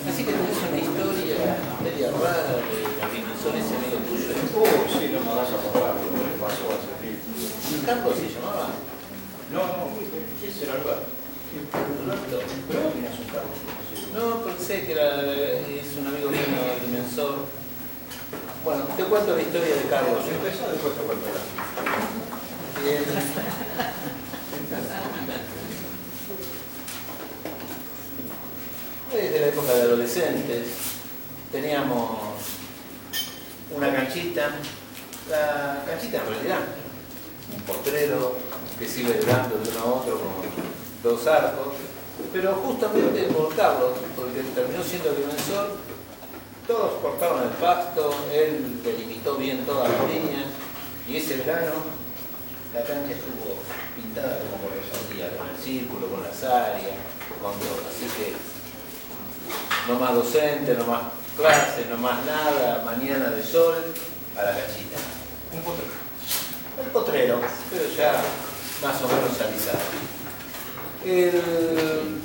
Así que tenés una historia media rara de las dimensiones en medio tuyo. Sí, no me vas a borrar lo que pasó hace tiempo. ¿Carlos se llamaba? No, ¿quién será Alberto? Alberto. ¿Pero vos tenías un Carlos? No, pensé que es un amigo mío, el Dimensor. Bueno, te cuento la historia de Carlos. Empezó, después te cuento. Bien. Desde la época de adolescentes teníamos una canchita, la canchita en realidad, un potrero que sigue dando de uno a otro con dos arcos, pero justamente por Carlos, porque terminó siendo el Dimensor, todos cortaron el pasto, él delimitó bien todas las líneas y ese verano la cancha estuvo pintada como correspondía, con el círculo, con las áreas, con todo, así que no más docente, no más clase, no más nada, mañana de sol, a la canchita. Un potrero. El potrero, pero ya más o menos alisado. El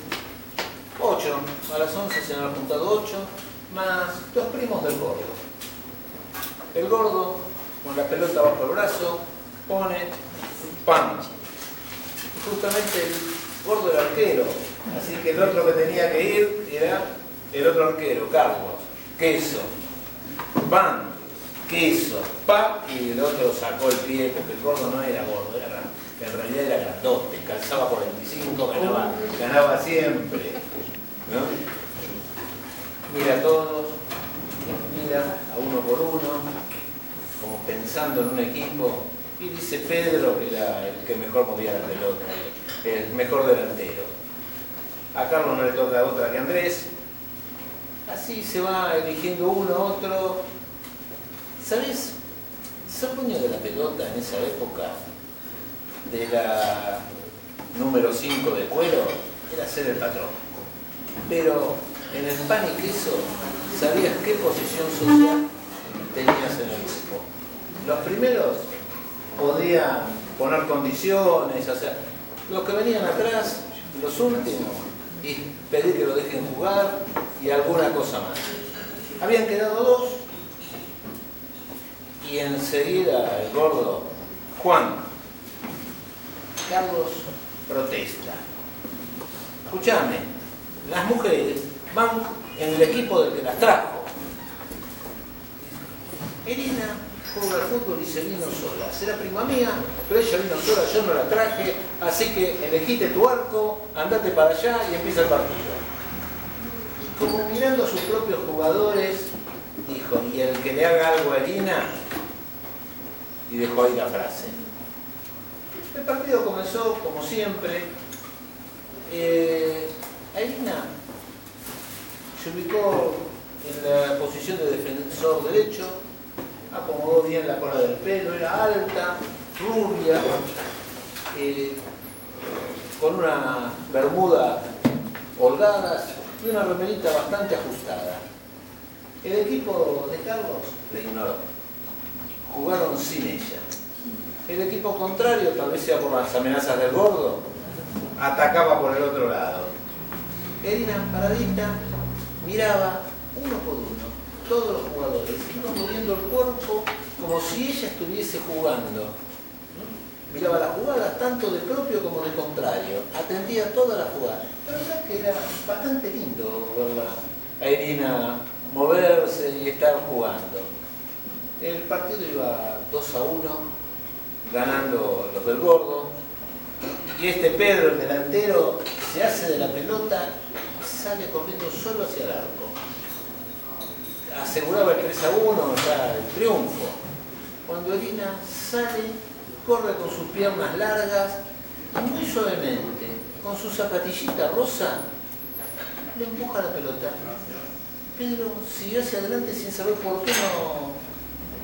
8, a las 11 se han juntado 8, más dos primos del gordo. El gordo, con la pelota bajo el brazo, pone ¡pam! Justamente el gordo era arquero, así que el otro que tenía que ir era el otro arquero, Carlos. Queso, pan, queso, pa, y el otro sacó el pie, porque el gordo no era gordo, en realidad era grandote, calzaba 45, ganaba siempre, ¿no? Mira a todos, mira a uno por uno, como pensando en un equipo, y dice Pedro, que era el que mejor movía la pelota, el mejor delantero. A Carlos no le toca otra que Andrés. Así se va eligiendo uno, otro. ¿Sabes? Ser dueño de la pelota en esa época, de la número 5 de cuero, era ser el patrón. Pero en el pan y queso sabías qué posición social tenías en el grupo. Los primeros podían poner condiciones, o sea, los que venían atrás, los últimos, y pedir que lo dejen jugar y alguna cosa más. Habían quedado dos y enseguida el gordo, Juan, Carlos protesta. Escúchame, las mujeres van en el equipo del que las trajo. Irina juega al fútbol y se vino sola. Será prima mía, pero ella vino sola, yo no la traje, así que elegiste tu arco, andate para allá y empieza el partido. Y como mirando a sus propios jugadores, dijo, y el que le haga algo a Irina, y dejó ahí la frase. El partido comenzó como siempre. Irina se ubicó en la posición de defensor derecho, acomodó bien la cola del pelo, era alta, rubia, con una bermuda holgada y una remerita bastante ajustada. El equipo de Carlos la ignoró, jugaron sin ella. El equipo contrario, tal vez sea por las amenazas del gordo, atacaba por el otro lado. Irina, paradita, miraba uno por uno, todos los jugadores, iban moviendo el cuerpo como si ella estuviese jugando, ¿no? Miraba las jugadas tanto de propio como de contrario, atendía todas las jugadas. La verdad que era bastante lindo verla a Irina moverse y estar jugando. El partido iba 2-1, ganando los del gordo, y este Pedro, el delantero, se hace de la pelota y sale corriendo solo hacia el arco. Aseguraba el 3-1, ya el triunfo. Cuando Irina sale, corre con sus piernas largas y muy suavemente, con su zapatillita rosa, le empuja la pelota. Pedro siguió hacia adelante sin saber por qué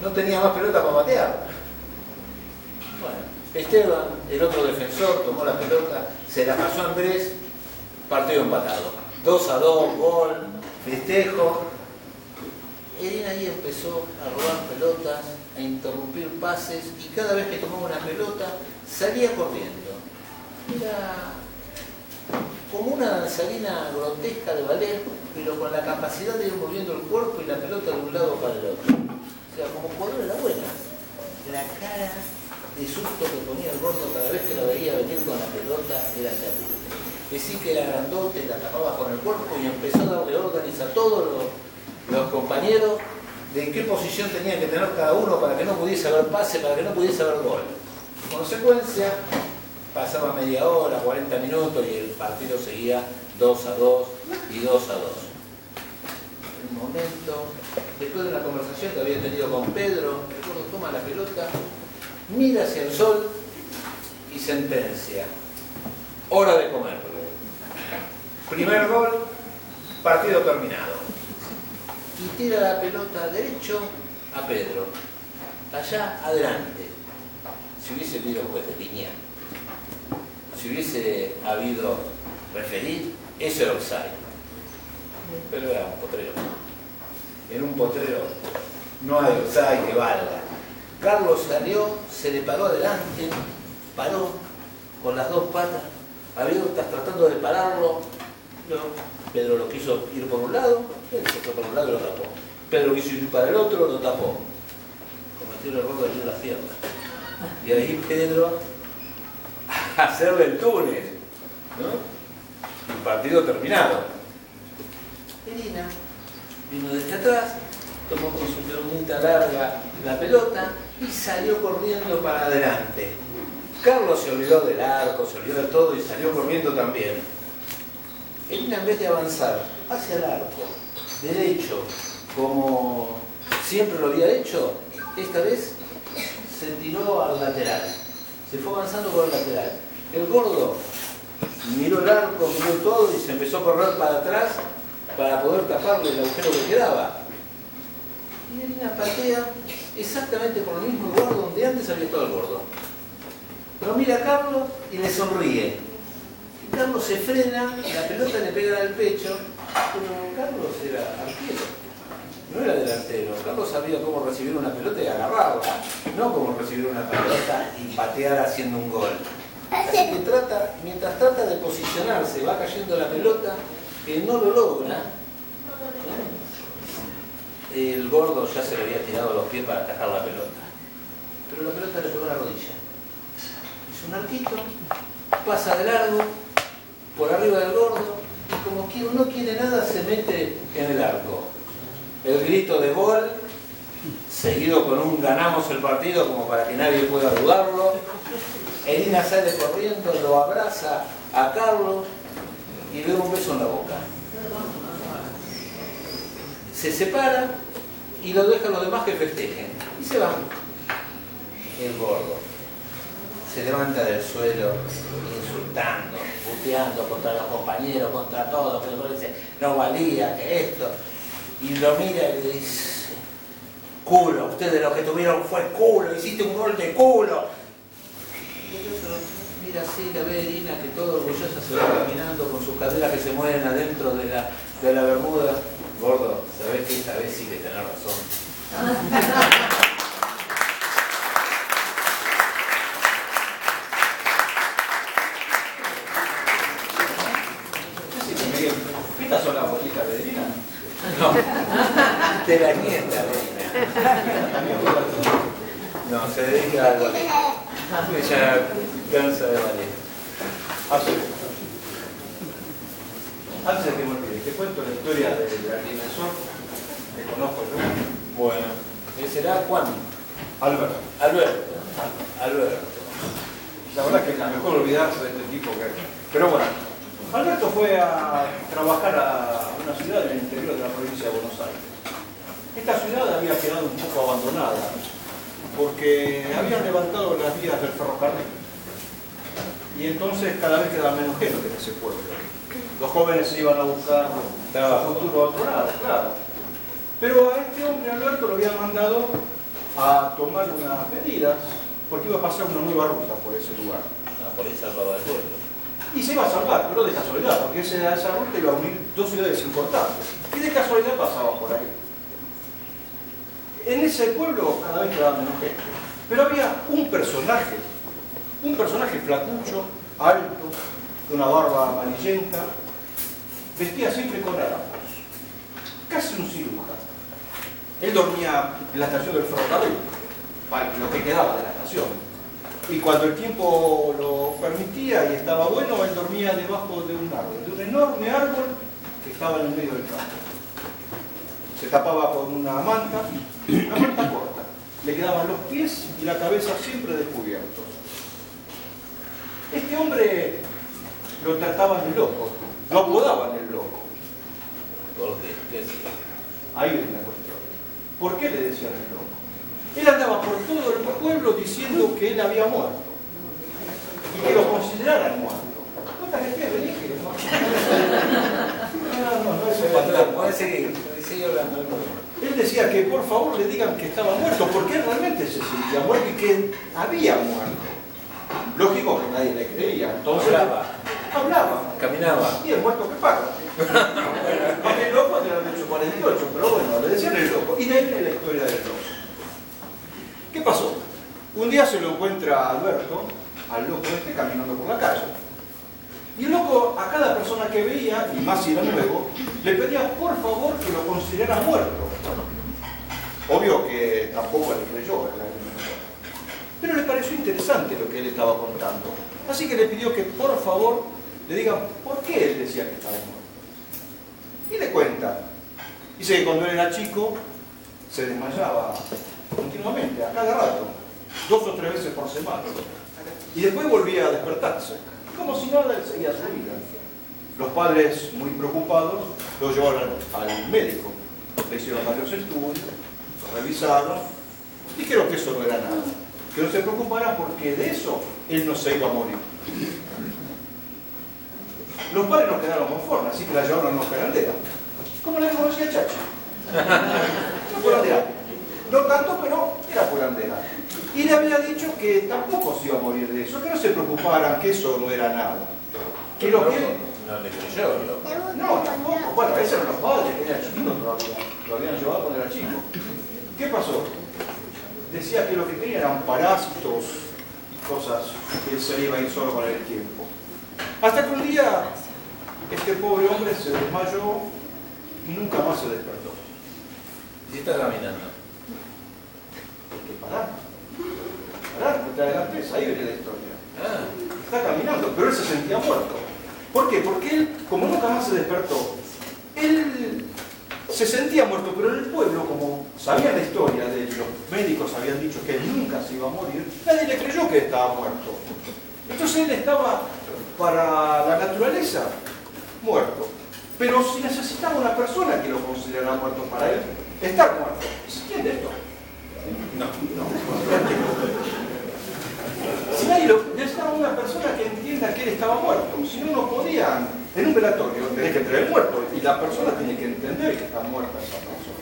no tenía más pelota para patear. Bueno, Esteban, el otro defensor, tomó la pelota, se la pasó a Andrés, partido empatado. 2-2, gol, festejo. Edina ahí empezó a robar pelotas, a interrumpir pases y cada vez que tomaba una pelota salía corriendo. Era como una danzarina grotesca de ballet, pero con la capacidad de ir moviendo el cuerpo y la pelota de un lado para el otro. O sea, como jugador era buena. La cara de susto que ponía el gordo cada vez que lo veía venir con la pelota era terrible. Decía que era grandote, la tapaba con el cuerpo y empezó a darle órdenes a todos los compañeros de en qué posición tenía que tener cada uno para que no pudiese haber pase, para que no pudiese haber gol. En consecuencia, pasaba media hora, 40 minutos y el partido seguía 2-2 y 2-2. Un momento, después de la conversación que había tenido con Pedro, el gordo toma la pelota, mira hacia el sol y sentencia: hora de comer. Primer gol, partido terminado. Y tira la pelota derecho a Pedro, allá adelante. Si hubiese habido juez de línea, si hubiese habido referir, eso era offside. Pero era un potrero. En un potrero no hay offside que valga. Carlos salió, se le paró adelante, paró con las dos patas abiertas tratando de pararlo. No. Pedro lo quiso ir por un lado, él se fue por un lado y lo tapó. Pedro quiso ir para el otro, lo tapó. Cometió el error de abrir las piernas. Y ahí Pedro a hacerle el túnel, ¿no? El partido terminado. Edina vino desde atrás, tomó con su pelotita larga la pelota y salió corriendo para adelante. Carlos se olvidó del arco, se olvidó de todo y salió corriendo también. Edina, en vez de avanzar hacia el arco, derecho, como siempre lo había hecho, esta vez se tiró al lateral. Se fue avanzando por el lateral. El gordo miró el arco, miró todo y se empezó a correr para atrás para poder taparle el agujero que quedaba. Y Edina patea exactamente por el mismo lugar donde antes había estado el gordo. Pero mira a Carlos y le sonríe. Y Carlos se frena, la pelota le pega en el pecho, pero Carlos era arquero, no era delantero. Carlos sabía cómo recibir una pelota y agarrarla, no cómo recibir una pelota y patear haciendo un gol. Así que mientras trata de posicionarse, va cayendo la pelota, que no lo logra. El gordo ya se le había tirado a los pies para atajar la pelota, pero la pelota le pegó en la rodilla. Hizo un arquito, pasa de largo, por arriba del gordo, y como quien no quiere nada se mete en el arco. El grito de gol, seguido con un ganamos el partido como para que nadie pueda dudarlo. Edina sale corriendo, lo abraza a Carlos y le da un beso en la boca. Se separa y lo deja a los demás que festejen. Y se van. El gordo se levanta del suelo insultando, puteando contra los compañeros, contra todos, que le dice, no valía, que esto. Y lo mira y le dice, culo, ustedes lo que tuvieron fue culo, hiciste un gol de culo. Y el otro mira así, la ve Edina que todo orgullosa se va caminando con sus caderas que se mueven adentro de la bermuda. Gordo, sabés que esta vez sí que tenés razón. ¿Estas son las abuelitas de Edina? No, de la nieta de Edina. No, se dedica a algo. Ella cansa de ballet. Antes de que me olvide, te cuento la historia del agrimensor que conozco yo. Bueno, ¿ese será Juan? Alberto. Alberto. La verdad que es la mejor olvidarse de este tipo que... Pero bueno, Alberto fue a trabajar a una ciudad en el interior de la provincia de Buenos Aires. Esta ciudad había quedado un poco abandonada porque habían levantado las vías del ferrocarril y entonces cada vez quedaba menos gente en ese pueblo. Los jóvenes se iban a buscar trabajo futuro a otro lado, claro. Pero a este hombre, Alberto, lo habían mandado a tomar unas medidas porque iba a pasar una nueva ruta por ese lugar. Por ahí salvaba el pueblo. Y se iba a salvar, pero de casualidad, porque esa ruta iba a unir dos ciudades importantes. Y de casualidad pasaba por ahí. En ese pueblo cada vez quedaba menos gente. Pero había un personaje flacucho, alto, de una barba amarillenta, vestía siempre con harapos, casi un cirujano. Él dormía en la estación del ferrocarril, para lo que quedaba de la estación. Y cuando el tiempo lo permitía y estaba bueno, él dormía debajo de un árbol, de un enorme árbol que estaba en el medio del campo. Se tapaba con una manta corta. Le quedaban los pies y la cabeza siempre descubiertos. Este hombre lo trataban de loco, lo apodaban el loco. ¿Por qué? ¿Qué hacía? Ahí viene la cuestión. ¿Por qué le decían el loco? Él andaba por todo el pueblo diciendo que él había muerto y que lo consideraran muerto. ¿Cuántas veces le dije? No, eso es Patrón, puede seguir hablando. Él decía que por favor le digan que estaba muerto, porque él realmente se sentía muerto y que había muerto. Lógico que nadie le creía. Entonces hablaba. Caminaba. Y el muerto que paga. Aunque el loco tenía 48, pero bueno, le decían el loco. Y de ahí viene la historia del loco. ¿Qué pasó? Un día se lo encuentra Alberto, al loco este, caminando por la calle. Y el loco, a cada persona que veía, y más si era nuevo, le pedía por favor que lo considerara muerto. Obvio que tampoco le creyó, pero le pareció interesante lo que él estaba contando. Así que le pidió que por favor le digan por qué él decía que estaba muerto. Y le cuenta. Dice que cuando él era chico se desmayaba continuamente, a cada rato, 2 o 3 veces por semana. Y después volvía a despertarse. Como si nada, él seguía su vida. Los padres, muy preocupados, lo llevaron al médico. Le hicieron varios estudios, lo revisaron, dijeron que eso no era nada. Que no se preocupara porque de eso él no se iba a morir. Los padres no quedaron conformes, así que la llevaron a una curandera. ¿Cómo le conocía a Chachi? Una curandera. No tanto, pero era curandera. Y le había dicho que tampoco se iba a morir de eso, que no se preocuparan, que eso no era nada. Que lo que... No le creyó, loco. No, tampoco. Bueno, esos eran los padres, que era chiquito todavía. Lo habían llevado cuando era chico. ¿Qué pasó? Decía que lo que tenía eran parásitos y cosas que él se iba a ir solo con el tiempo. Hasta que un día este pobre hombre se desmayó y nunca más se despertó. ¿Y si está caminando? Porque parar, no te adelantes, ahí viene la historia. Ah. Está caminando, pero él se sentía muerto. ¿Por qué? Porque él, como nunca más se despertó, él se sentía muerto, pero en el pueblo, como sabían la historia de él, los médicos habían dicho que él nunca se iba a morir, nadie le creyó que estaba muerto. Entonces él estaba, para la naturaleza, muerto. Pero si necesitaba una persona que lo considerara muerto para él, estar muerto. ¿Se entiende esto? No. Si nadie necesitaba una persona que entienda que él estaba muerto, si no, no podían. En un velatorio tenés que traer muerto y la persona tiene que entender que está muerta esa persona.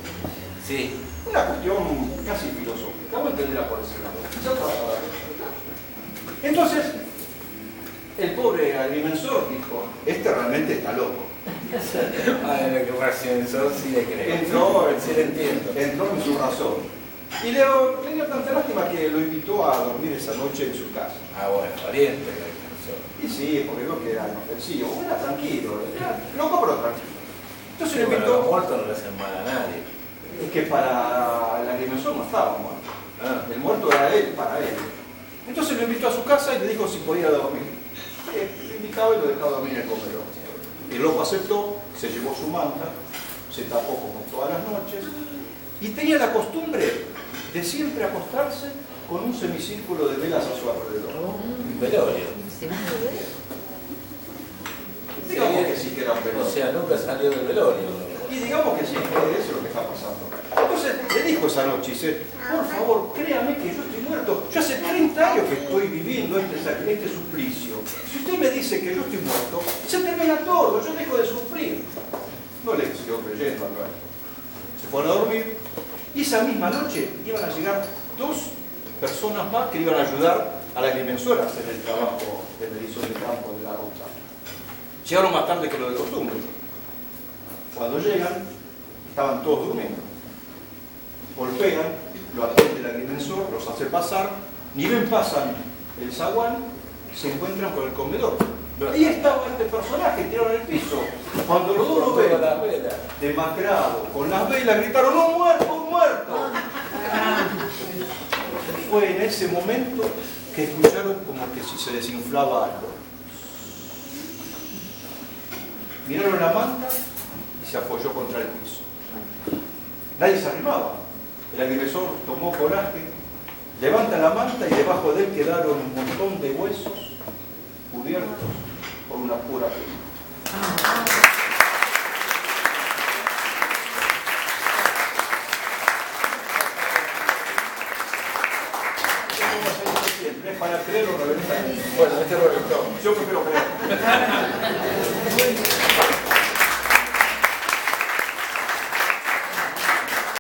Sí. Una cuestión casi filosófica, vos entenderás por ese lado. Entonces, el pobre agrimensor dijo, este realmente está loco. Ay, lo que racionalizó sí le creo. Sí le entiendo. Entró en su razón. Y le dio tanta lástima que lo invitó a dormir esa noche en su casa. Ah, bueno, pariente el agrimensor. Y sí, porque vio que era inofensivo. Era tranquilo, era loco pero tranquilo. Entonces Sí, le bueno, invitó... los muertos no le hacen mal a nadie. Es que para el agrimensor no estaba muerto. Ah. El muerto era él, para él. Entonces lo invitó a su casa y le dijo si podía dormir. Lo invitaba y lo dejaba dormir en el comedor. El loco aceptó, se llevó su manta, se tapó como todas las noches y tenía la costumbre de siempre acostarse con un semicírculo de velas a su alrededor. Un velorio. Digamos que sí que era un O velorio. sea, nunca salió del velorio. Y digamos que sí, que eso es lo que está pasando. Entonces le dijo esa noche, dice, por favor, créame que yo estoy muerto. Yo hace 30 años que estoy viviendo este suplicio. Si usted me dice que yo estoy muerto, se termina todo, yo dejo de sufrir. No le siguió creyendo a Alberto. Se fueron a dormir y esa misma noche iban a llegar 2 personas más que iban a ayudar a la agrimensora a hacer el trabajo de medición del campo de la ruta. Llegaron más tarde que lo de costumbre. Cuando llegan, estaban todos durmiendo. golpean, lo atiende el agrimensor, los hace pasar, ni ven pasan el zaguán, se encuentran con el comedor. Ahí estaba este personaje tirado en el piso. Cuando los dos lo ven, demacrado, con las velas, gritaron: ¡no, muerto, muerto! Fue en ese momento que escucharon como que si se desinflaba algo. Miraron la manta y se apoyó contra el piso. Nadie se arrimaba. El agresor tomó coraje, levanta la manta y debajo de él quedaron un montón de huesos cubiertos por una pura piel. ¿Es para creer o reventar? Bueno, este reventó. Yo prefiero creer.